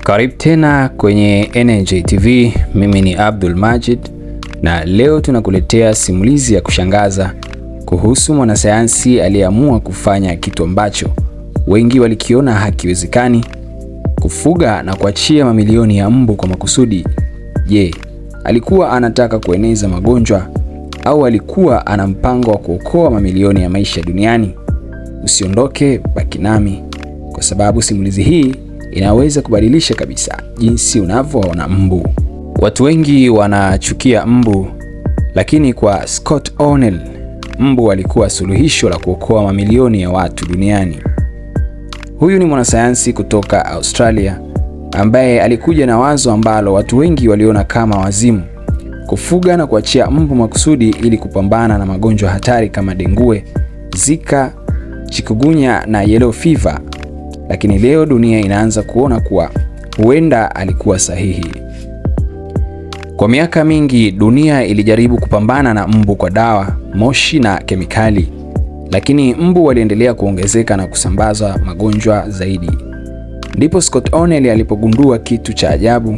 Karibu tena kwenye NNJ TV, mimi ni Abdul Majid na leo tunakuletea simulizi ya kushangaza kuhusu mwanasayansi aliyeamua kufanya kitu ambacho wengi walikiona hakiwezekani, kufuga na kuachia mamilioni ya mbu kwa makusudi. Je, alikuwa anataka kueneza magonjwa au alikuwa ana mpango wa kuokoa mamilioni ya maisha duniani? Usiondoke, baki nami kwa sababu simulizi hii inaweza kubadilisha kabisa jinsi unavyoona mbu. Watu wengi wanachukia mbu, lakini kwa Scott O'Neil, mbu alikuwa suluhisho la kuokoa mamilioni ya watu duniani. Huyu ni mwanasayansi kutoka Australia ambaye alikuja na wazo ambalo watu wengi waliona kama wazimu: kufuga na kuachia mbu makusudi ili kupambana na magonjwa hatari kama dengue, Zika, chikungunya na yellow fever. Lakini leo dunia inaanza kuona kuwa huenda alikuwa sahihi. Kwa miaka mingi dunia ilijaribu kupambana na mbu kwa dawa, moshi na kemikali, lakini mbu waliendelea kuongezeka na kusambaza magonjwa zaidi. Ndipo Scott O'Neil alipogundua kitu cha ajabu: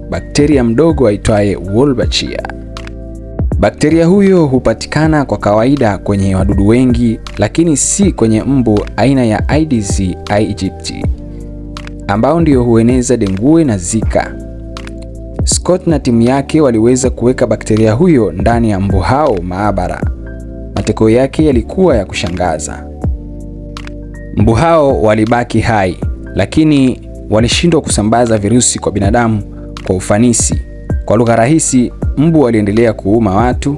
bakteria mdogo aitwaye Wolbachia. Bakteria huyo hupatikana kwa kawaida kwenye wadudu wengi, lakini si kwenye mbu aina ya Aedes aegypti ambao ndio hueneza dengue na Zika. Scott na timu yake waliweza kuweka bakteria huyo ndani ya mbu hao maabara. Matokeo yake yalikuwa ya kushangaza. Mbu hao walibaki hai, lakini walishindwa kusambaza virusi kwa binadamu kwa ufanisi. Kwa lugha rahisi, mbu waliendelea kuuma watu,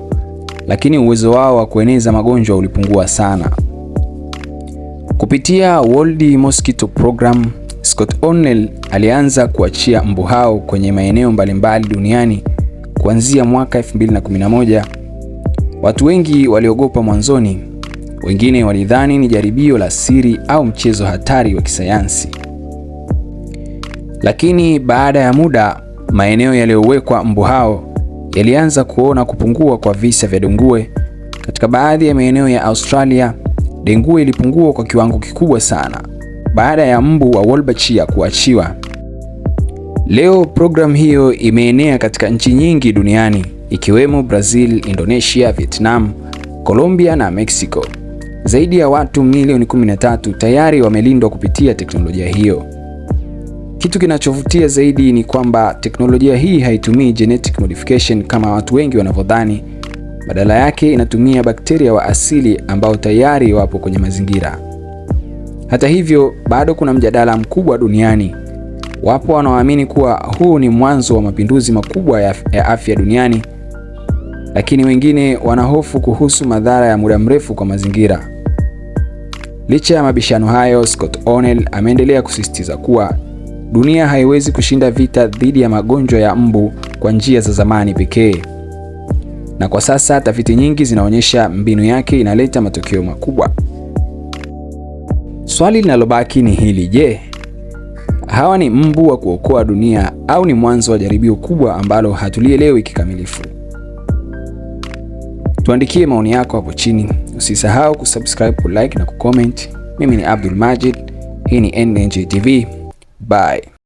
lakini uwezo wao wa kueneza magonjwa ulipungua sana. Kupitia World Mosquito Program, Scott O'Neil alianza kuachia mbu hao kwenye maeneo mbalimbali duniani kuanzia mwaka 2011. Watu wengi waliogopa mwanzoni, wengine walidhani ni jaribio la siri au mchezo hatari wa kisayansi. Lakini baada ya muda, maeneo yaliyowekwa mbu hao yalianza kuona kupungua kwa visa vya dengue. Katika baadhi ya maeneo ya Australia, dengue ilipungua kwa kiwango kikubwa sana baada ya mbu wa Wolbachia kuachiwa. Leo programu hiyo imeenea katika nchi nyingi duniani ikiwemo Brazil, Indonesia, Vietnam, Colombia na Mexico. Zaidi ya watu milioni 13 tayari wamelindwa kupitia teknolojia hiyo. Kitu kinachovutia zaidi ni kwamba teknolojia hii haitumii genetic modification kama watu wengi wanavyodhani. Badala yake inatumia bakteria wa asili ambao tayari wapo kwenye mazingira. Hata hivyo, bado kuna mjadala mkubwa duniani. Wapo wanaoamini kuwa huu ni mwanzo wa mapinduzi makubwa ya afya duniani, lakini wengine wanahofu kuhusu madhara ya muda mrefu kwa mazingira. Licha ya mabishano hayo, Scott O'Neil ameendelea kusisitiza kuwa dunia haiwezi kushinda vita dhidi ya magonjwa ya mbu kwa njia za zamani pekee. Na kwa sasa tafiti nyingi zinaonyesha mbinu yake inaleta matokeo makubwa. Swali linalobaki ni hili: je, hawa ni mbu wa kuokoa dunia au ni mwanzo wa jaribio kubwa ambalo hatulielewi kikamilifu? Tuandikie maoni yako hapo chini. Usisahau kusubscribe, kulike na kucomment. Mimi ni Abdul Majid. Hii ni NNJ TV. Bye.